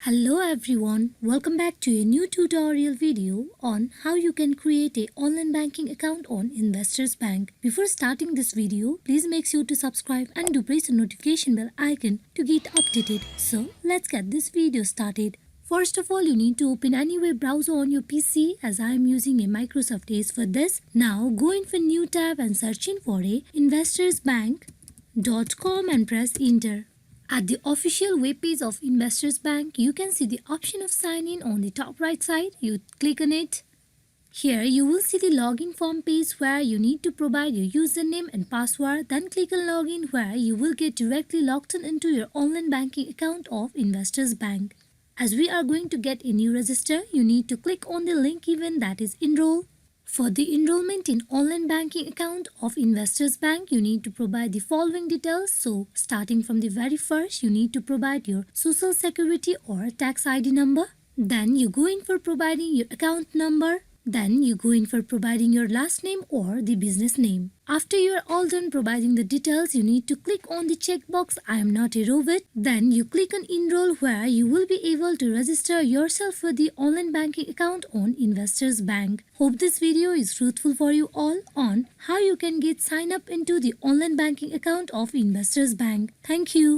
Hello everyone, welcome back to a new tutorial video on how you can create a online banking account on Investors Bank. Before starting this video, please make sure to subscribe and do press the notification bell icon to get updated. So let's get this video started. First of all, you need to open any web browser on your PC as I am using a Microsoft Edge for this. Now go in for new tab and search in for a investorsbank.com and press enter. At the official web page of Investors Bank, you can see the option of sign in on the top right side. You click on it. Here you will see the login form page where you need to provide your username and password. Then click on login where you will get directly logged in into your online banking account of Investors Bank. As we are going to get a new register, you need to click on the link given, that is Enroll. For the enrollment in online banking account of Investors Bank, you need to provide the following details. So, starting from the very first, you need to provide your social security or tax ID number. Then you go in for providing your account number. Then you go in for providing your last name or the business name. After you are all done providing the details, you need to click on the checkbox I am not a robot. Then you click on Enroll where you will be able to register yourself for the online banking account on Investors Bank. Hope this video is fruitful for you all on how you can get sign up into the online banking account of Investors Bank. Thank you.